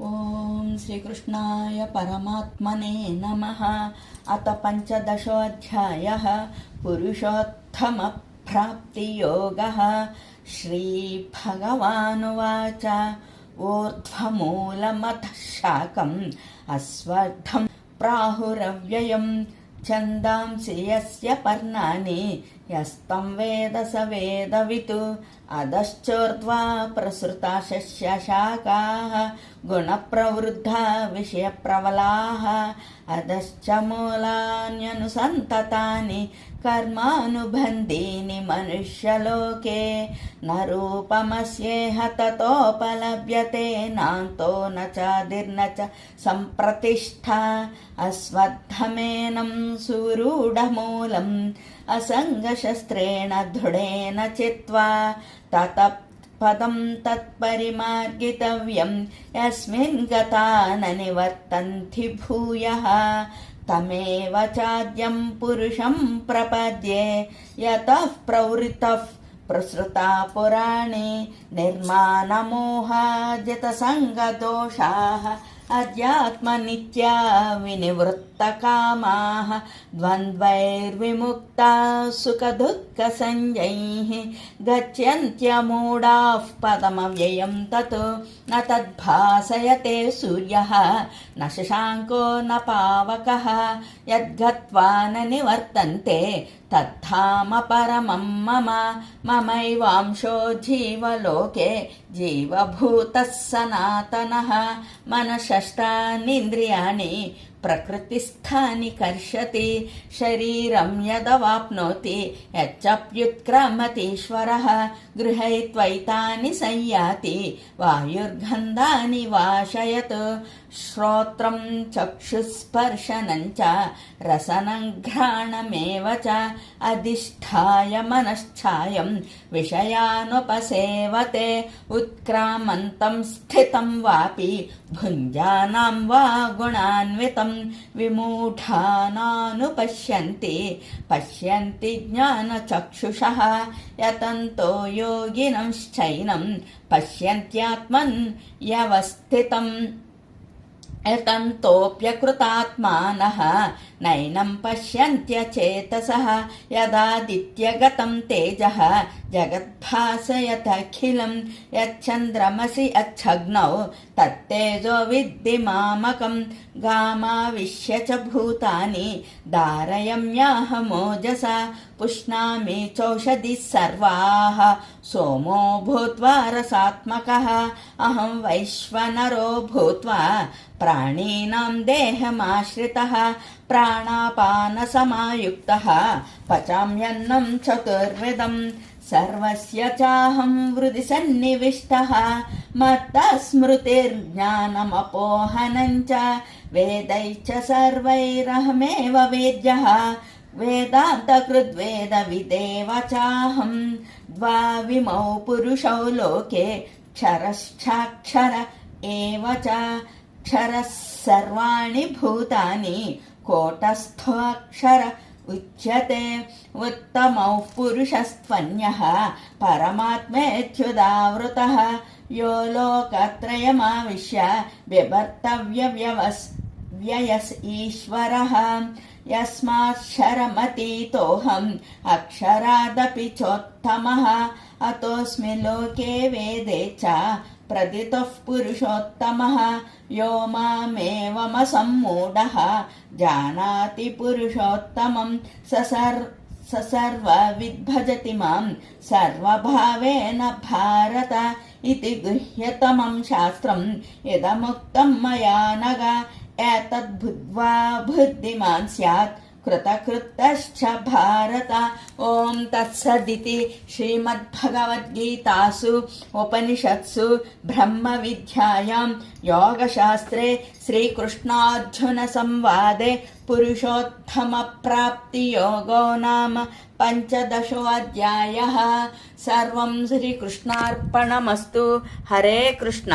ओम श्रीकृष्णाय परमात्मने नमः। अथ पंचदशोऽध्यायः पुरुषोत्तमप्राप्तियोगः। श्रीभगवानुवाच ऊर्ध्वमूलमथ शाकम् अस्वर्धं प्राहुरव्ययम् छन्दांसि यस्य पर्णानि यस्तं वेद स वेदवित् अधश्चोर्ध्वा प्रसृता शस्यशाखाः गुणप्रवृद्धा विषयप्रबलाः अधश्च मूलान्यनुसन्ततानि कर्मानुबन्धीनि मनुष्यलोके न रूपमस्येह ततोपलभ्यते नान्तो न चादिर्न च सम्प्रतिष्ठा अस्वत्थमेनं सुरूढमूलम् असङ्गशस्त्रेण दृढेन चित्वा ततः पदं तत्परिमार्गितव्यं यस्मिन् गता न निवर्तन्ति भूयः तमेव चाद्यं पुरुषं प्रपद्ये यतः प्रवृत्तः प्रसृता पुराणे निर्मानमोहाजितसङ्गदोषाः अध्यात्मनित्या विनिवृत्तकामाः द्वन्द्वैर्विमुक्ता सुखदुःखसंज्ञैः गच्छन्त्यमूढाः पदमव्ययं तत् न तद्भासयते सूर्यः न शशाङ्को न पावकः यद्गत्वा न निवर्तन्ते तद्धाम परमं मम ममैवांशो जीवलोके जीवभूतः सनातनः मनःषष्ठानीन्द्रियाणि प्रकृतिस्थानि कर्षति शरीरं यदवाप्नोति यच्चप्युत्क्रामतीश्वरः गृहीत्वैतानि संयाति वायुर्गन्धानि वाशयत् श्रोत्रं चक्षुस्पर्शनं च रसनं घ्राणमेव च अधिष्ठाय मनश्चायं विषयानुपसेवते उत्क्रामन्तं स्थितं वापि भुञ्जानां वा गुणान्वितं विमूढानानुपश्यन्ति पश्यन्ति ज्ञानचक्षुषः यतन्तो योगिनश्चैनं पश्यन्त्यात्मन् व्यवस्थितम् यतन्तोऽप्यकृतात्मानः नैनं पश्यन्त्यचेतसः यदादित्यगतं तेजः जगद्भासयतखिलं यच्चन्द्रमसि अच्छग्नौ तत्तेजो विद्धि मामकं गामाविश्य च भूतानि धारयम्याहमोजसा पुष्णामि चौषधिः सर्वाः सोमो भूत्वा रसात्मकः अहं वैश्वनरो भूत्वा प्राणिनां देहमाश्रितः प्राणापानसमायुक्तः पचाम्यन्नं चतुर्विधं सर्वस्य चाहं हृदि सन्निविष्टः मत्तः स्मृतिर्ज्ञानमपोहनं च वेदैश्च सर्वैरहमेव वेद्यः वेदान्तकृद्वेदविदेव चाहं द्वाविमौ पुरुषौ लोके क्षरश्चाक्षर एव च क्षरः सर्वाणि भूतानि कूटस्थोऽक्षर उच्यते उत्तमौ पुरुषस्त्वन्यः परमात्मेत्युदावृतः यो लोकत्रयमाविश्य बिभर्त्यव्ययस् ईश्वरः यस्माक्षरमतीतोऽहम् अक्षरादपि चोत्तमः अतोऽस्मि लोके वेदे च प्रदितः पुरुषोत्तमः यो मामेवमसम्मूढः जानाति पुरुषोत्तमं स सर्वविद्भजति मां सर्वभावेन भारत इति गृह्यतमं शास्त्रम् इदमुक्तं मया नघ एतद्बुद्ध्वा बुद्धिमान् स्यात् कृतकृतश्च भारत। ओम तत्सदिति श्रीमद्भगवद्गीतासु उपनिषत्सु ब्रह्मविद्यायां योगशास्त्रे श्रीकृष्णार्जुन संवादे पुरुषोत्तमप्राप्तियोगो नाम पंचदशोऽध्यायः। सर्वं श्रीकृष्णार्पणमस्तु। हरे कृष्ण।